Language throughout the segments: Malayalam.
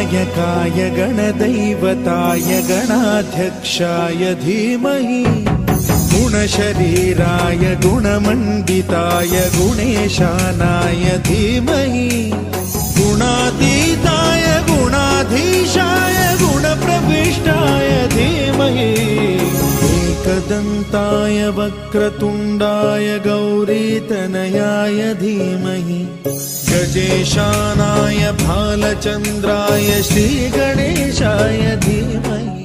गणनायकाय गणदैवताय गणाध्यक्षाय धीमहि गुणशरीराय गुणमण्डिताय गुणेशानाय धीमहि गुणातीताय गुणाधीशाय गुणप्रविष्टाय धीमहि एकदन्ताय वक्रतुण्डाय गौरीतनयाय धीमहि गजेशानाय भालचन्द्राय श्रीगणेशाय धीमहि।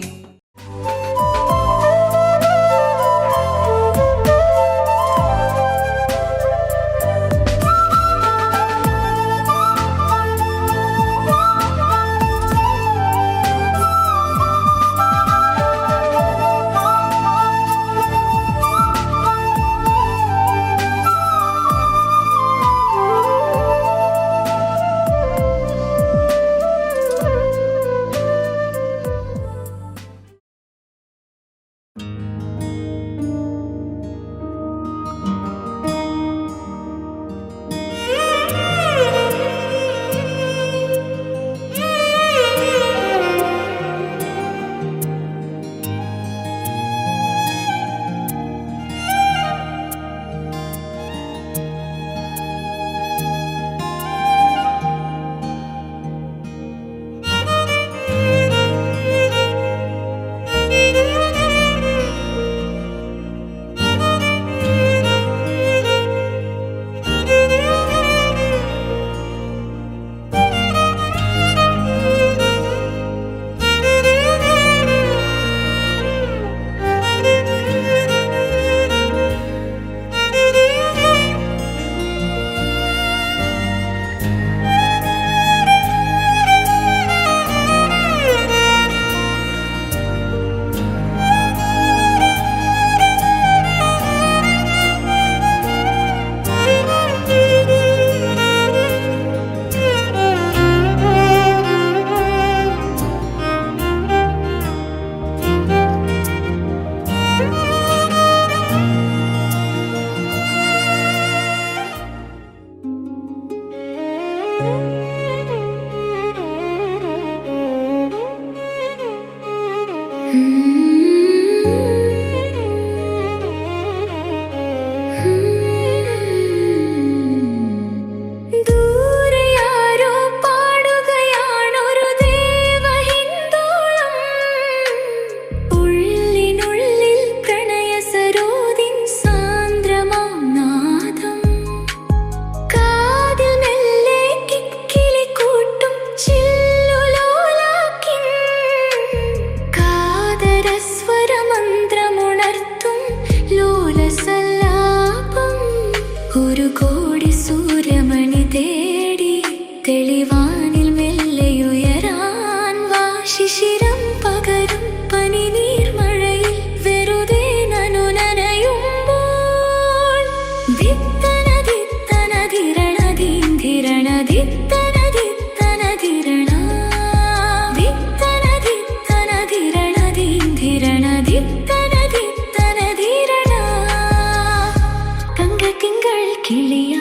കിളിയ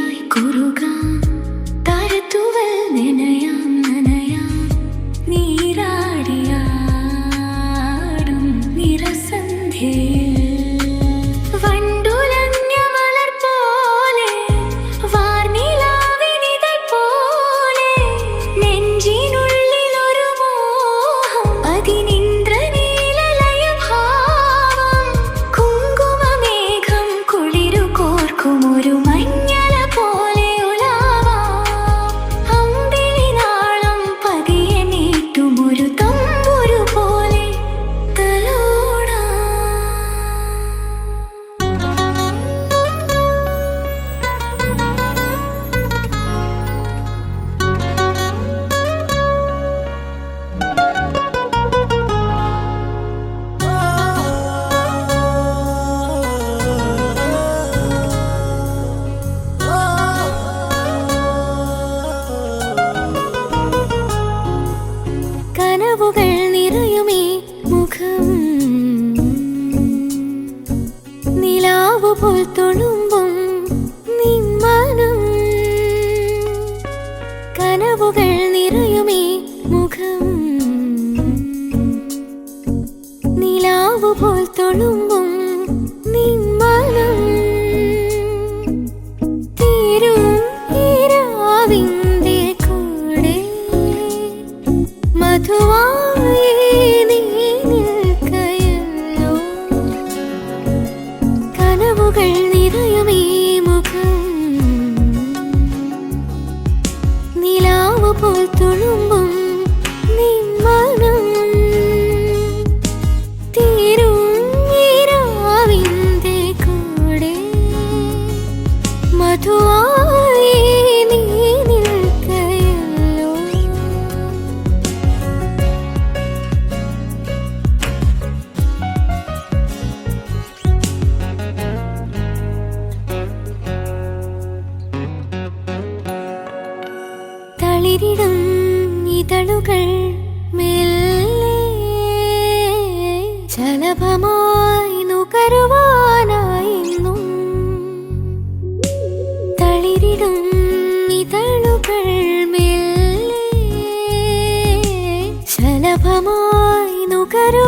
മധുവായി നീ നിൽക്കയല്ലോ. തളിരിടും ഇതളുകൾ മെല്ലെ ശലഭമായി നുകരുവാനായിന്നും. തളിരിടും ഇതളുകൾ മെല്ലെ ശലഭമായി നുകരുവാനായിന്നും.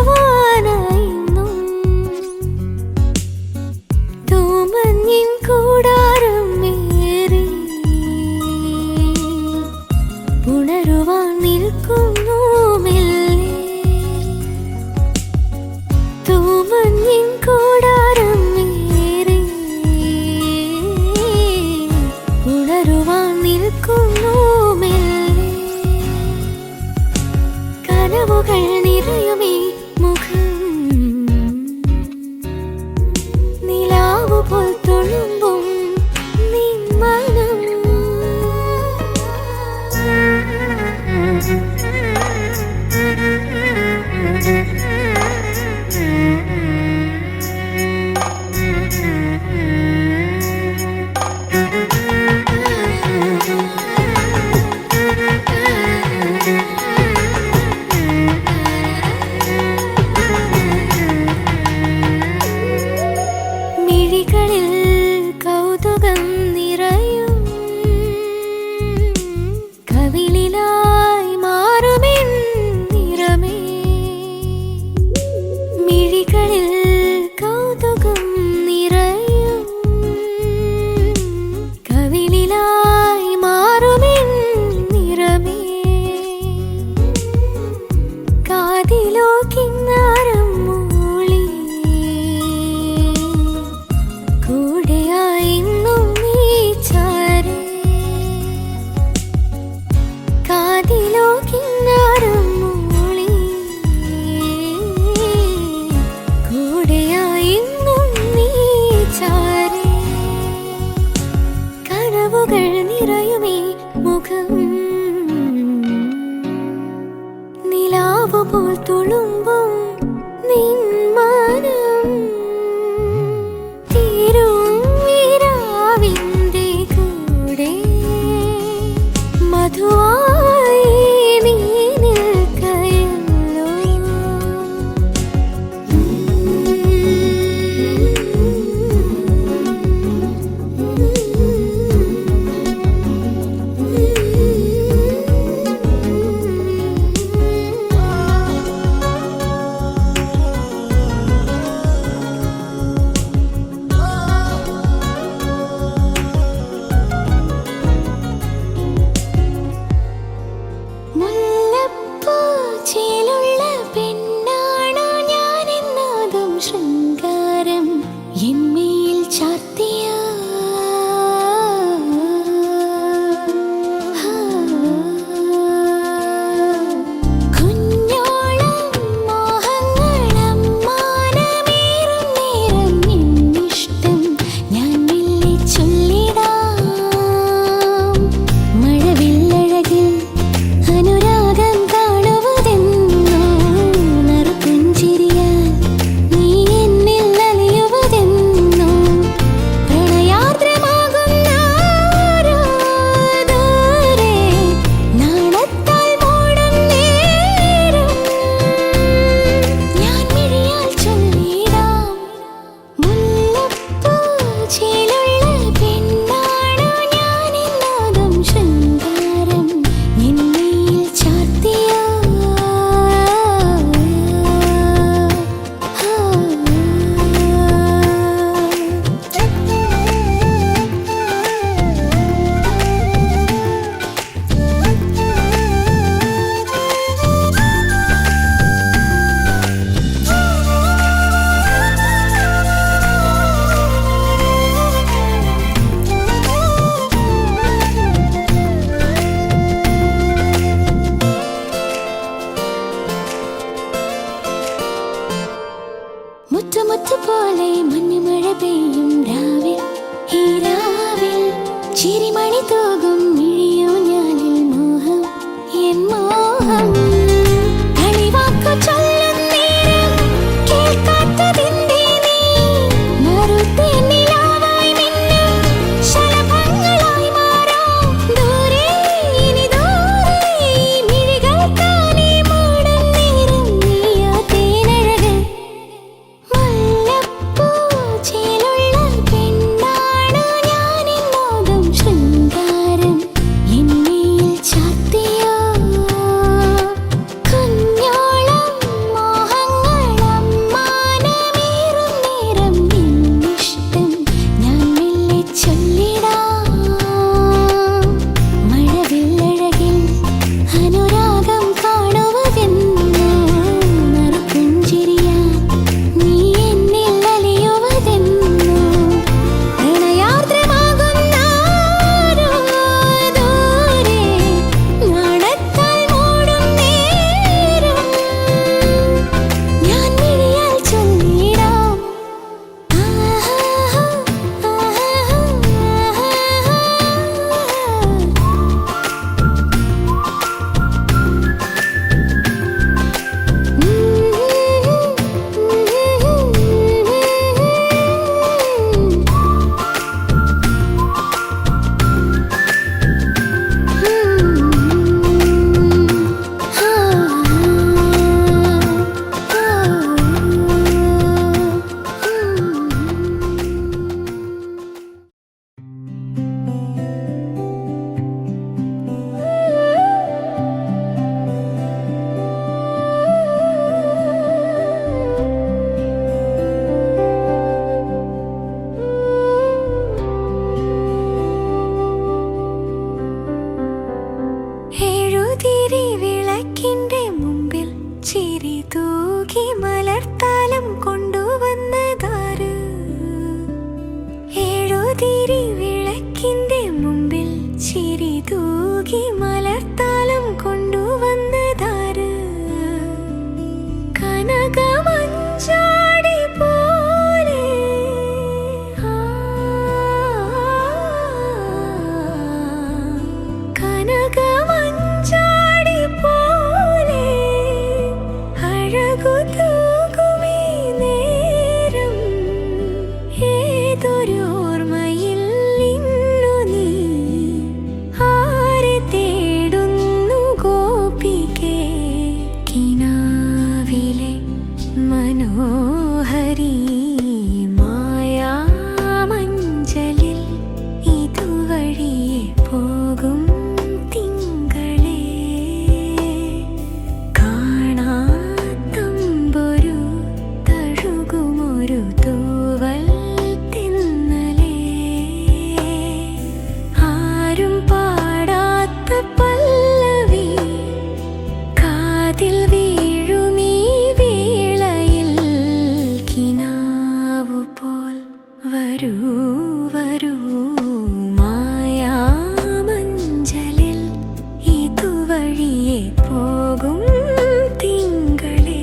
തൂമഞ്ഞിൻ കൂടാരം മേറി ഉണരുവാൻ നിൽക്കുന്നു മെല്ലെ. തൂമഞ്ഞിൻ കൂടാരം മേറി ഉണരുവാൻ നിൽക്കുന്നു മെല്ലെ. കനവുകൾ നിറയുമീ മുഖം നിലാവ് പോൽ തുളുമ്പും നിൻ മനം. മിഴികളിൽ കൗതുകം നിറയും കവിളിലായി മാറുമെൻ നിറമേ. മിഴികളിൽ കൗതുകം നിറയും കവിളിലായി മാറുമെൻ നിറമേ. കാതിലോ കിന്നാരം മൂളി കൂടെയായിന്നും നീ ചാരേ. കാതിലോ കിന്നാരം മൂളി കൂടെയായിന്നും നീ ചാരേ. കനവുകൾ നിറയുമീ മുഖം നിലാവ് പോൽ തുളുമ്പും നിൻ മനം. തീരും നിലാവിന്റെ കൂടെ മധുവായി നീ നിൽക്കയല്ലോ. തിരി വിളക്കിന്റെ മുമ്പിൽ ചിരി തൂകി മലർത്താലം കൊണ്ടുവന്നതാര് കനകമഞ്ചാടി പോലെ കനകമഞ്ചാടി പോലെ അഴകു തൂകുമീ നേരം ഏതൊരോർമ്മയിൽ ഇന്നു നീ ആരെ തേടുന്നു ഗോപികേ കിനാവിലെ മനോഹരി മായാമഞ്ചലിൽ ഇതുവഴിയെ പോകും തിങ്കളേ കാണാത്തമ്പൊരു തഴുകുമൊരു തൂവൽ തിന്നലേ ആരും പാടാത്ത പല്ലവി കാതിൽ വീഴുമീ വേളയിൽ കിനാവു പോൽ വരൂ വരൂ മായാമഞ്ചലിൽ ഇതുവഴിയെ പോകും തിങ്കളേ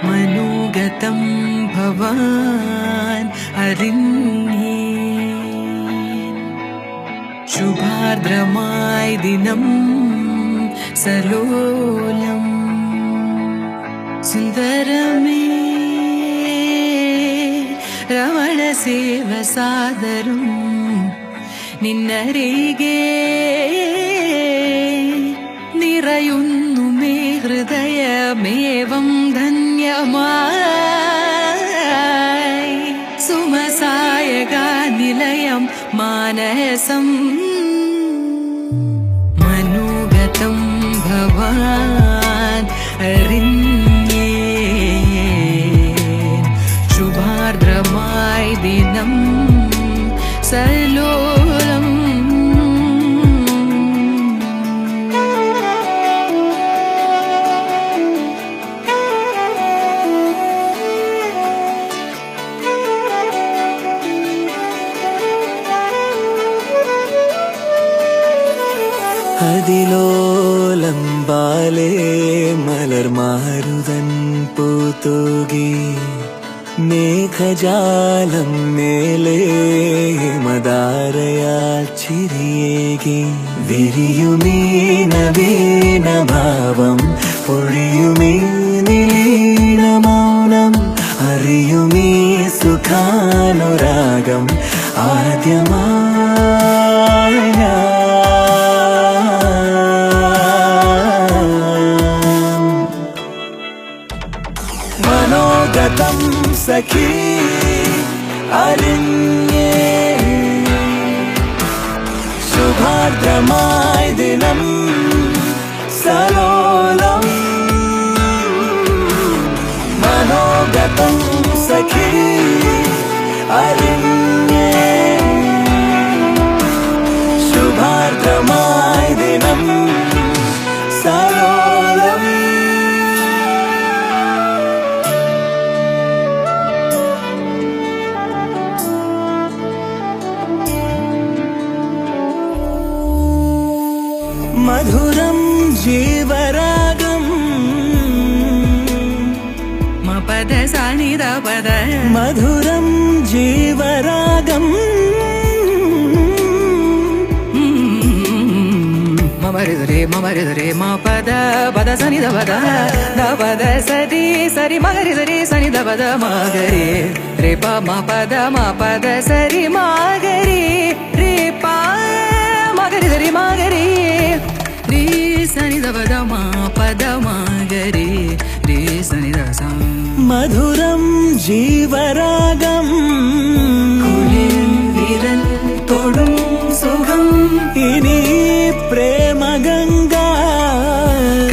മനോഗതം ഭവാൻ അറിഞ്ഞേ ശുഭാർദ്രമായ ദിനം സലോലം സുന്ദരമേ രമണ സേവ സാദരം നിന്നരികെ നിറയുന്നു മേ ഹൃദയമേവം ധന്യമായി സുമസായക നിലയം മാനസം മനോഗതം ഭവാൻ അറിഞ്ഞേ ശുഭാർദ്രമായി ദിനം സലോലം അതിലോലം ബാലേ മലർമാരുതൻ പൂത്തൂകി മേഘജാലം മേലേ മദാരയാൽ ചിരിയേകി വിരിയുമീ നവീനഭാവം പൊഴിയുമീ നീളമൗനം അറിയുമീ സുഖാനുരാഗം ആദ്യമായി മനോഗതം സഖി അറിഞ്ഞേ ശുഭാർദ്രമായി ദിനം സലോലം മനോഗതം സഖി അറിഞ്ഞേ ശുഭാർദ്രമായി ദിനം സലോലം മധുരം ജീവരാഗം മപദ സനിധ പദ മധുരം ജീവരാഗം മമരിതരേ മപദ പദ സനിധ പദ പദ സരി സരി മകരി സരി സനിധ പദ മകരി രേ പ മപദ മപദ സരി മകരി രേ പ മകരി സരി മകരി രേ സനിധ പദ മപദ മകരി രേ സനിധ സ മധുരം ജീവരാഗം വിരൽ തൊടും സുഖം ഇനി പ്രേമഗംഗ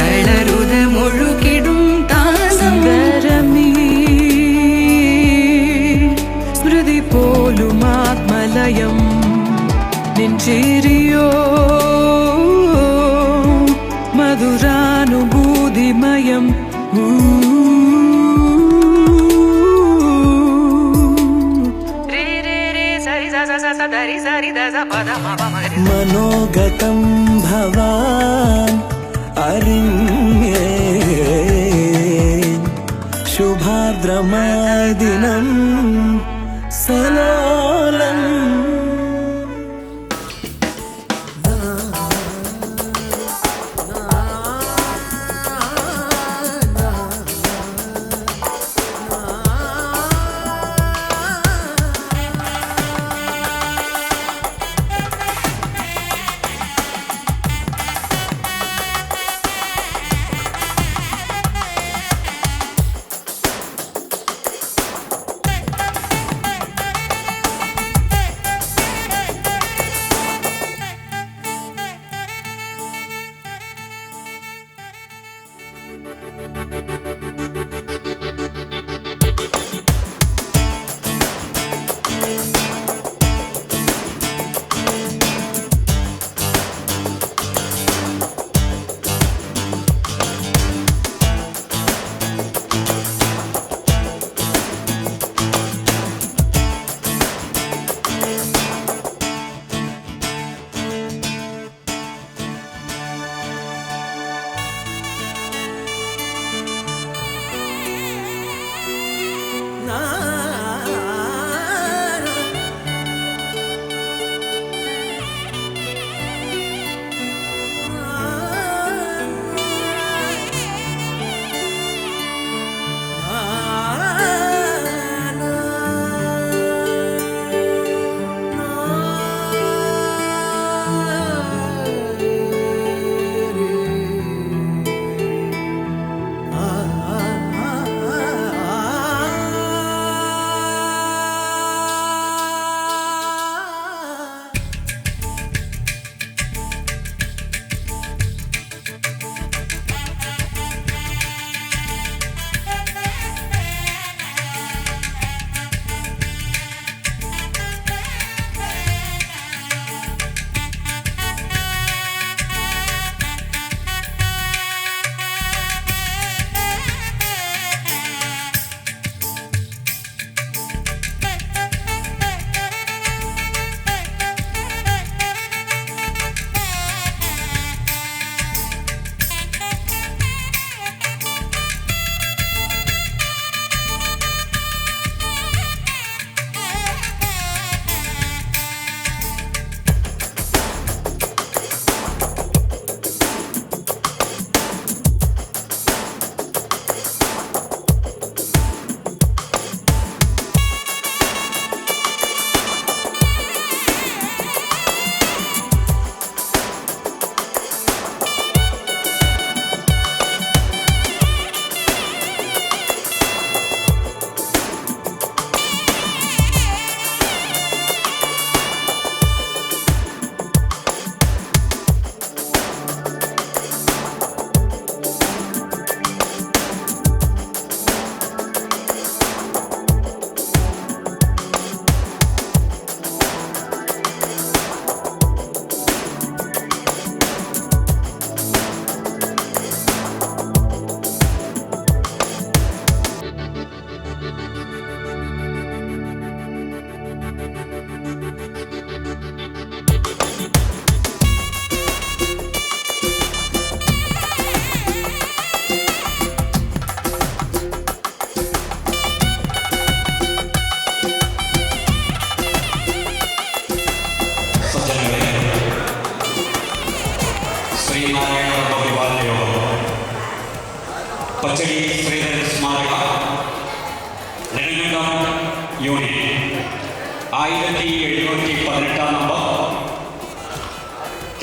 കളരുത മുഴുകിടും താസംഗരമീ സ്മൃതി പോലും ആത്മലയം നിൻചേരിയോ മധുരാനുഭൂതിമയം മനോഗതം ഭവാൻ അറിഞ്ഞേ ശുഭാർദ്രമായ ദിനം സലോലം പരിപാലന യോഗം പച്ചടി ശ്രീധരൻ സ്മാരക നെടുങ്കണ്ടം യൂണിയൻ 1718 നമ്പർ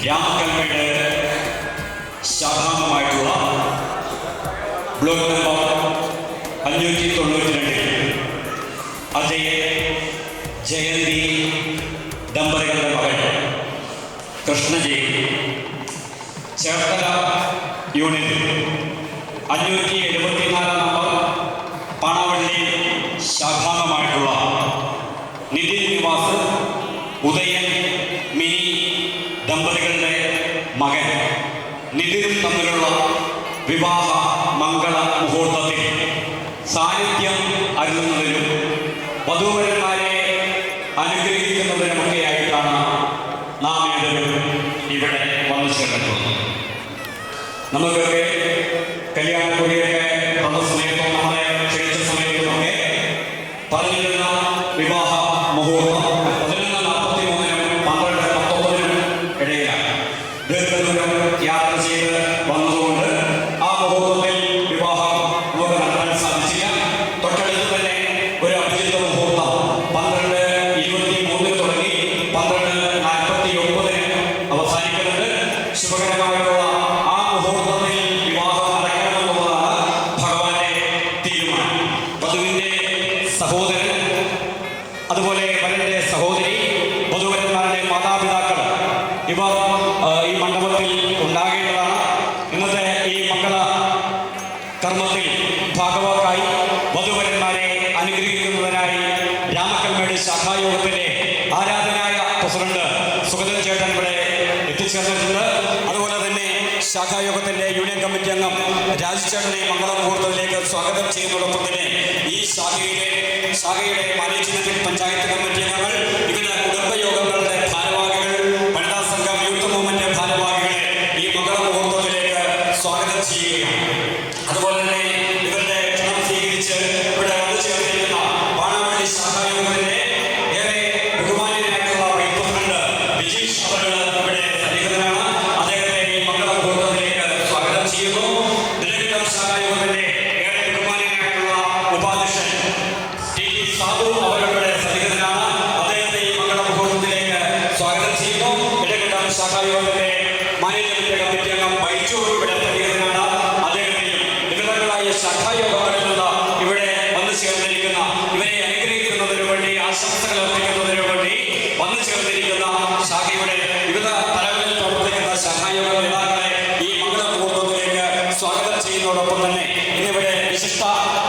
രാമകൽമയുടെ ശാഖാംഗമായിട്ടുള്ള ബ്ലോക്ക് നമ്പർ 592 അജയ് ജയന്തി ദമ്പതികളുടെ മകൻ കൃഷ്ണജി ചേർത്തല യൂണിറ്റ് 574 നമ്പർ പണവള്ളി ശാഖാംഗമായിട്ടുള്ള നിതിൻ നിവാസ് ഉദയൻ മിനി ദമ്പതികളുടെ മകൻ നിതിനും തമ്മിലുള്ള വിവാഹ മംഗള മുഹൂർത്തത്തിൽ സാന്നിധ്യം അരുളുന്നതിനും വധൂവരന്മാരെ അനുഗ്രഹിക്കുന്നതിനുമൊക്കെയായിട്ടാണ് നാം ഏവരും ഇവിടെ വന്നു ചേർന്നിട്ടുള്ളത്. നമുക്കൊക്കെ കല്യാണക്കുടിയൊക്കെ വന്ന സമയത്തും നമ്മളെ ക്ഷണിച്ച സമയത്തുമൊക്കെ പറഞ്ഞിരുന്ന വിവാഹ മുഹൂർത്തം 11:43 12:19 ഇടയിലാണ്. ദീർഘദൂരം യാത്ര ചെയ്ത് വന്നതുകൊണ്ട് ആ മുഹൂർത്തത്തിൽ വിവാഹം നമുക്ക് നടത്താൻ സാധിച്ചില്ല. തൊട്ടടുത്ത് തന്നെ ഒരു അഭിജിത മുഹൂർത്തം 12:23 തുടങ്ങി 12:49 അവസാനിക്കുന്നുണ്ട്. ശുഭകരമായിട്ടുള്ള ആ മുഹൂർത്തത്തിൽ വിവാഹം നടക്കണമെന്നുള്ളതാണ് ഭഗവാന്റെ തീരുമാനം. വധുവിന്റെ സഹോദരൻ, അതുപോലെ വരന്റെ സഹോദരി, വധുവരന്മാരുടെ മാതാപിതാക്കൾ ഇവർ ഈ മണ്ഡപത്തിൽ ഉണ്ടാകേണ്ടതാണ്. ഇന്നത്തെ ഈ മംഗള കർമ്മത്തിൽ ഭാഗവാക്കായി വധുവരന്മാരെ അനുഗ്രഹിക്കുന്നതിനായി രാമകൽമയുടെ ശാഖായോഗത്തിലെ ആരാധനായ പ്രസിഡന്റ് സുഗതൻ ചേട്ടൻ ഇവിടെ എത്തിച്ചേർന്നിട്ടുണ്ട്. അതുപോലെ തന്നെ ശാഖായോഗത്തിന്റെ യൂണിയൻ കമ്മിറ്റി അംഗം രാജചേട്ടനെ മംഗള മുഹൂർത്തത്തിലേക്ക് സ്വാഗതം ചെയ്യുന്നതോടൊപ്പം തന്നെ ഈ ശാഖയുടെ മാനേജ്മെന്റ് പഞ്ചായത്ത് കമ്മിറ്റി അംഗങ്ങൾ, വിവിധ കുടുംബയോഗങ്ങളുടെ ഭാരവാഹികൾ, വനിതാ സംഘം, യൂത്ത് മൂവ്മെന്റ് ഭാരവാഹികളെ ഈ മംഗള മുഹൂർത്തത്തിലേക്ക് സ്വാഗതം ചെയ്യുകയാണ്. അതുപോലെ തന്നെ ഇവരുടെ ക്ഷണം സ്വീകരിച്ച് ഇവിടെ വന്നു ചേർന്നിരിക്കുന്ന പാണാവള്ളി ശാഖായോഗത്തിന്റെ ഏറെ ബഹുമാന്യനായിട്ടുള്ള വൈസ് പ്രസിഡന്റ് ബിജീഷ് അവർ ഇവിടെ സന്നിഹിതനാണ്. അദ്ദേഹത്തെ ഈ മംഗള മുഹൂർത്തത്തിലേക്ക് സ്വാഗതം ചെയ്യുന്നു. നെടുങ്കണ്ടം ശാഖായോഗത്തിന്റെ ഏറെ ബഹുമാന്യനായിട്ടുള്ള ഉപാധ്യക്ഷൻ ടി സാബു അവരുടെ സന്നിഹിതനാണ്. അദ്ദേഹത്തെ ഈ മംഗള മുഹൂർത്തത്തിലേക്ക് സ്വാഗതം ചെയ്യുന്നു. നെടുങ്കണ്ടം ശാഖായോഗത്തിന്റെ മാനേജ്മെന്റ് കമ്മിറ്റി അംഗം ബൈജു ഇവിടെ സന്നിഹിതനാണ്. അദ്ദേഹത്തെയും വിവിധങ്ങളായ ശാഖായോഗങ്ങളിൽ നിന്ന് ഇവിടെ വന്നു ചേർന്നിരിക്കുന്ന, ഇവരെ അനുഗ്രഹിക്കുന്നതിനു വേണ്ടി, ആശംസകൾ അർപ്പിക്കുന്നതിനു വേണ്ടി വന്നു ചേർന്നിരിക്കുന്ന ശാഖയുടെ വിവിധ തലങ്ങളിൽ പ്രവർത്തിക്കുന്ന ശാഖായോഗ നേതാക്കളെ ഈ മംഗള മുഹൂർത്തത്തിലേക്ക് സ്വാഗതം ചെയ്യുന്നതോടൊപ്പം തന്നെ ഇന്നിവിടെ വിശിഷ്ട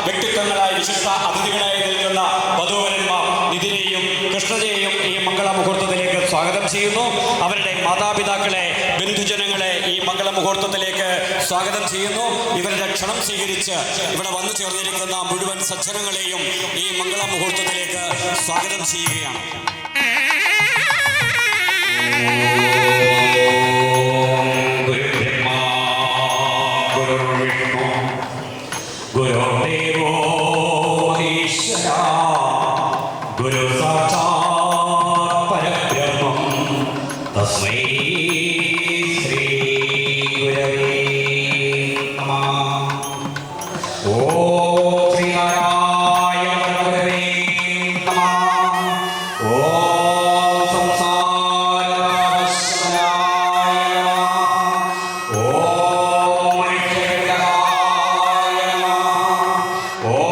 വ്യക്തിത്വങ്ങളായി, വിശിഷ്ട അതിഥികളായി നിൽക്കുന്ന വധൂവരന്മാർ നിതിനെയും കൃഷ്ണജയെയും ഈ മംഗള മുഹൂർത്തത്തിലേക്ക് സ്വാഗതം ചെയ്യുന്നു. അവരുടെ മാതാപിതാക്കളെ, ബന്ധുജനങ്ങളെ ഈ മംഗള മുഹൂർത്തത്തിലേക്ക് സ്വാഗതം ചെയ്യുന്നു. ഇവരുടെ ക്ഷണം സ്വീകരിച്ച് ഇവിടെ വന്നു ചേർന്നിരിക്കുന്ന മുഴുവൻ സജ്ജനങ്ങളെയും ഈ മംഗള മുഹൂർത്തത്തിലേക്ക് സ്വാഗതം ചെയ്യുകയാണ്. ഗുരുബ്രഹ്മ ഗുരുർവിഷ്ണു ഗുരുദേവോ മഹേശ്വര ഗുരു സാക്ഷാത് പരബ്രഹ്മം തസ്മൈ ശ്രീ ഗുരവേ നമഃ. ഓം ശ്രീനാരായണ ഗുരവേ നമഃ. ഓം സംസാരനാശനായ നമഃ. ഓം മനുഷ്യവിഗ്രഹായ നമഃ. ഓം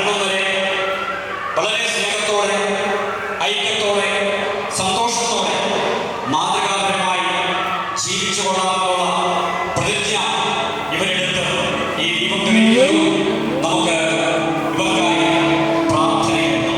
കണ്ണുന്നരെ വളരെ സ്നേഹത്തോടെ, ഐക്യത്തോടെ, സന്തോഷത്തോടെ മാതൃകാപരമായി ജീവിച്ചു കൊള്ളാമെന്നുള്ള പ്രതിജ്ഞ ഇവരെടുത്ത് ഈ ദീപം തെളിയിക്കുന്നു. നമുക്ക് ഇവർക്കായി പ്രാർത്ഥനയുണ്ട്.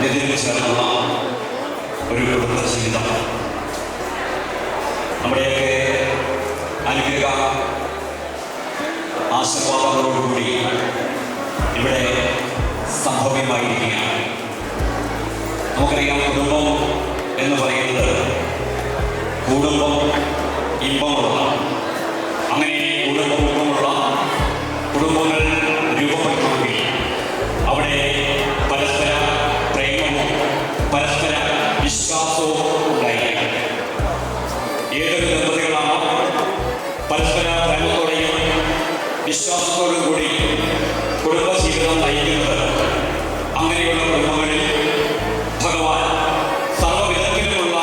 നിതിന് ചേർന്നുള്ള ഒരു കുടുംബ ജീവിതം നമ്മുടെയൊക്കെ അനുഗ്രഹ ആശീർവാദങ്ങളോടുകൂടി ഇവിടെ സംഭവ്യമായിരിക്കുകയാണ്. നമുക്കറിയാം, കുടുംബം എന്ന് പറയുന്നത് കുടുംബം ഇമ്പമുള്ള, അങ്ങനെ കുടുംബം ഇമ്പമുള്ള കുടുംബങ്ങൾ രൂപപ്പെടുത്തണമെങ്കിൽ അവിടെ പരസ്പര പ്രേമവും പരസ്പര വിശ്വാസവും ഉണ്ടായിരിക്കണം. ഏതൊരു ദമ്പതികളാണോ പരസ്പര പ്രേമത്തോടെയും വിശ്വാസത്തോടും കൂടി കുടുംബജീവിതം നയിക്കുന്നത്, അങ്ങനെയുള്ള കുടുംബങ്ങളിൽ ഭഗവാൻ സർവ്വവിധത്തിലുമുള്ള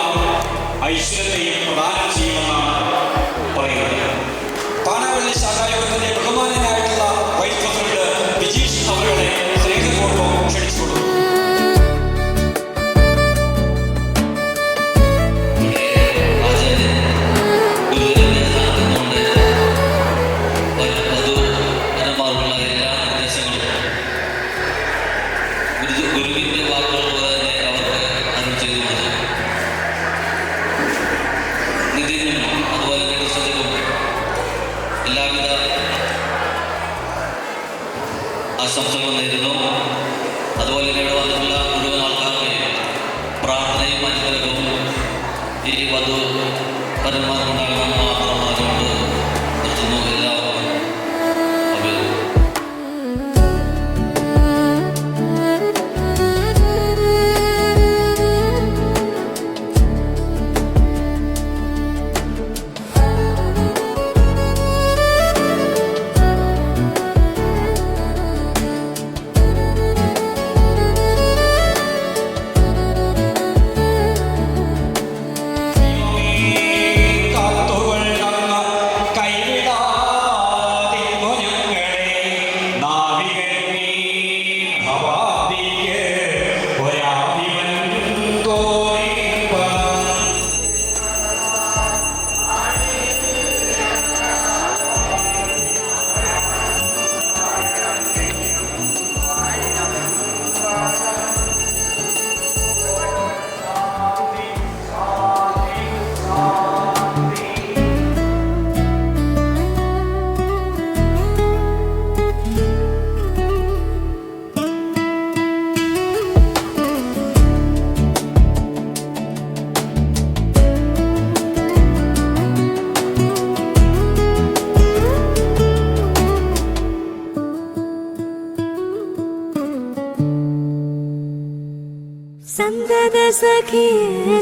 ഐശ്വര്യത്തെയും പ്രദാനം ചെയ്യുമെന്നാണ് പറയുന്നത്. പാണാവള്ളി ശാഖായോഗത്തിന്റെ ബഹുമാനനായിട്ടുള്ള വൈസ് പ്രസിഡന്റ് വിജീഷ് അവരുടെ സ്നേഹപൂർവ്വം ക്ഷണിച്ചുകൊള്ളുന്നു. ഗുരുവിന്റെ വാക്കുകൾ പോലെ തന്നെ അവർക്ക് അരുൾ ചെയ്തു മതി. നിതിനും അതുപോലെ തന്നെ കൃഷ്ണനും എല്ലാവിധ ആശംസകളും നേരുന്നു. അതുപോലെ തന്നെ ഇവിടെ വന്നിട്ടുള്ള മുഴുവൻ ആൾക്കാർക്ക് പ്രാർത്ഥനയും അനുഗ്രഹവും ഈ വധു പരന്മാർക്കുണ്ടാകണം മാത്രം അതുകൊണ്ട് നിർത്തുന്നു. എല്ലാവർക്കും അഭിനന്ദനം.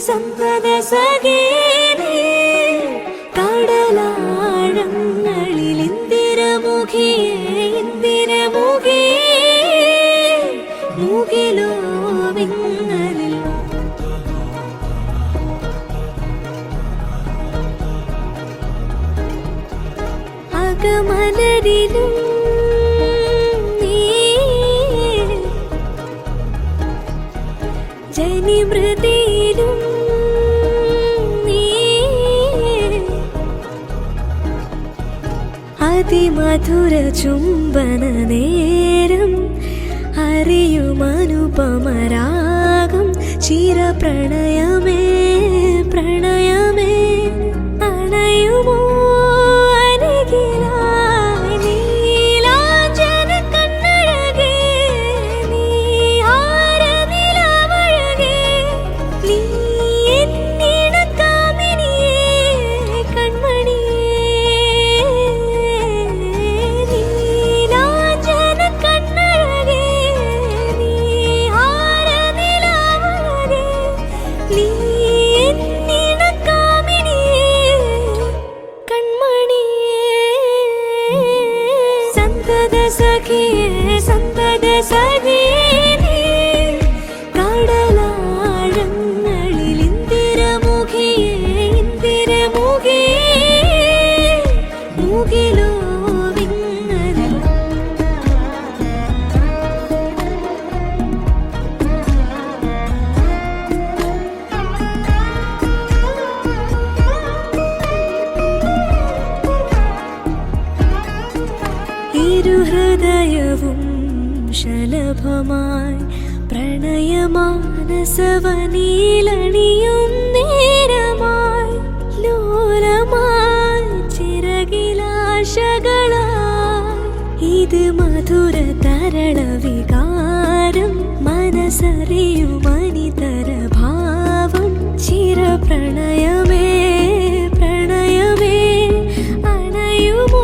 സന്തത സഖിയേ കടലാഴങ്ങളിൽ ഇന്ദിരമുഖിയേ മുകിലോ വിങ്ങലിൽ അകമലരിലും ജനിമൃതിയിലും അതിമധുര ചുംബന നേരം അറിയുമനുപമരാഗം ചിരപ്രണയമേ പ്രണയമേ സഖിയേ സന്തത സഖിയേ കടലാഴങ്ങളിൽ ഇന്ദിരമുഖിയേ ഇന്ദിരമുഖിയേ മുകിലോ വിങ്ങലിൽ ഇരുഹൃദയവും ശലഭമായി പ്രണയമാനസവനീലണിയും നേരമായി ലോലമായി ചിറകിലാശകളായി ഇത് മധുര തരള വികാരം മനസ്സറിയുമനിതര ഭാവം ചിരപ്രണയമേ പ്രണയമേ അണയുമോ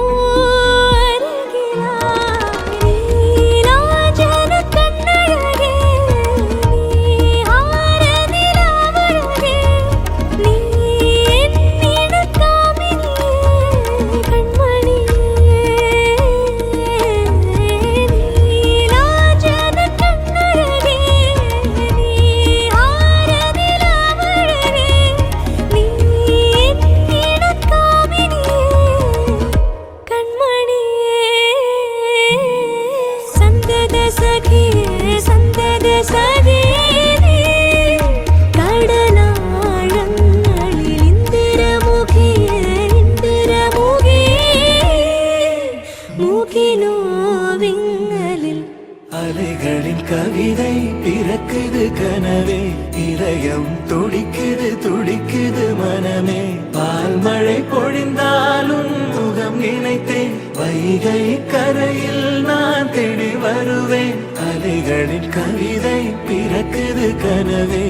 அலைகளின் கவிதை பிறக்குது கனவே இதயம் துடிக்குது துடிக்குது மனமே பால் மழை பொழிந்தாலும் முகம் நினைத்தேன் வைகை கரையில் நான் தேடி வருவேன் அலைகளின் கவிதை பிறக்குது கனவே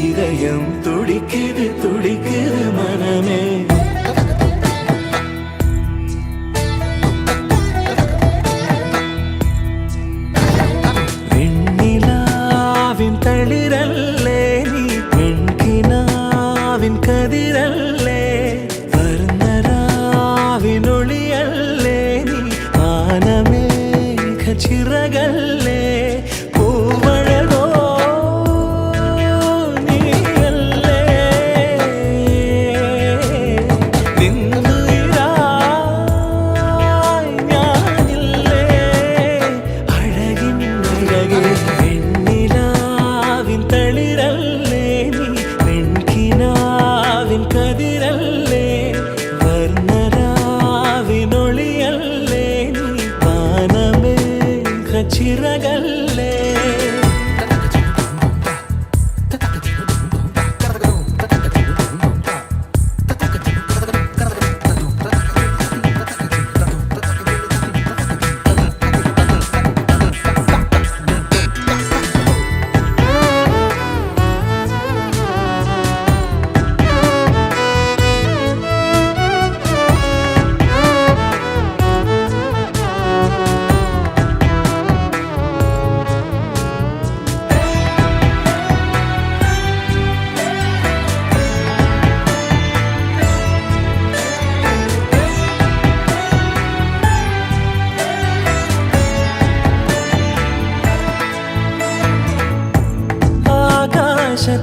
இதயம் துடிக்குது துடிக்குது மனமே തളിരല്ലേ നീ പെൺകിനാവിൻ കതിരല്ലേ വർണ്ണരാവിനൊളിയല്ലേ നീ ആനമേഘ ചിറകല്ലേ പൂവഴകോ നീയല്ലേ നിന്നുയിരായി ഞാനില്ലേ അഴകിൻ അഴകേ തളിരല്ലേ നീ പെൺകിനാവിൻ കതിരല്ലേ വർണ്ണരാവിനൊളിയല്ലേ നീ വാനമേഘ ചിറകല്ലേ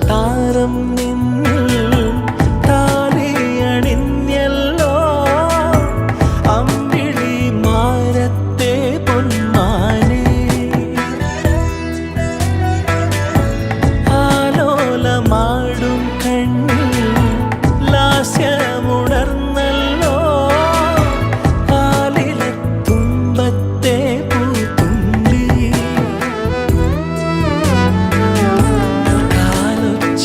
താരം നിന്നിൽ താലിയണിഞ്ഞല്ലോ അമ്പിളി മാരത്തെ പൊന്മാനെ ആലോലമാടും കണ്ണിൽ ലാസ്യമുണർന്നല്ലോ പാലിലെ തുമ്പത്തെ പൂത്തുമ്പി കാലൊത്ത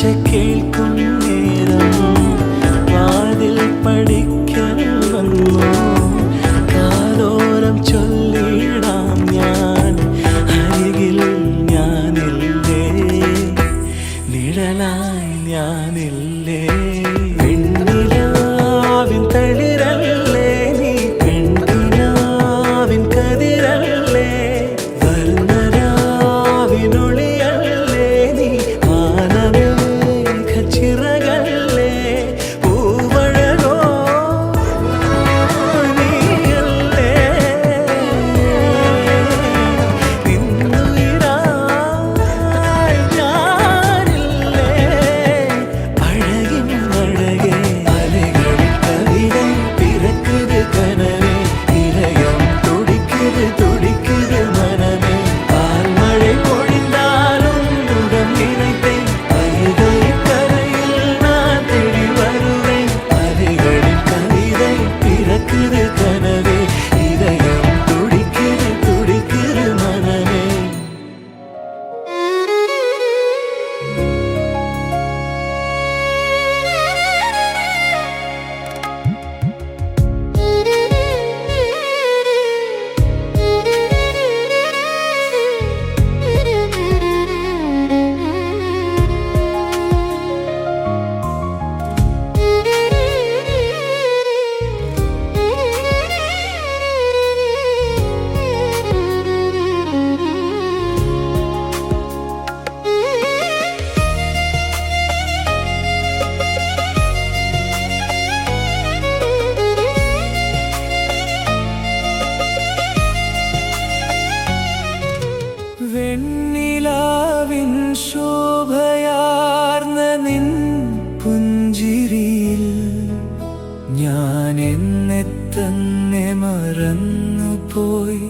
ഞാൻ എന്നെ തന്നെ മറന്നുപോയി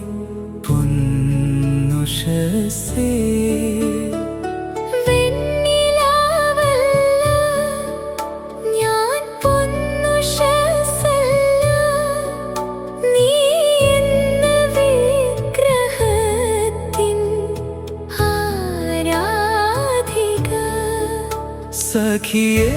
പൊന്നുഷസേ. വെണ്ണിലാവല്ല, ഞാൻ പൊന്നുഷസല്ല, നീ എന്ന വിഗ്രഹത്തിൻ ആരാധിക. സഖിയേ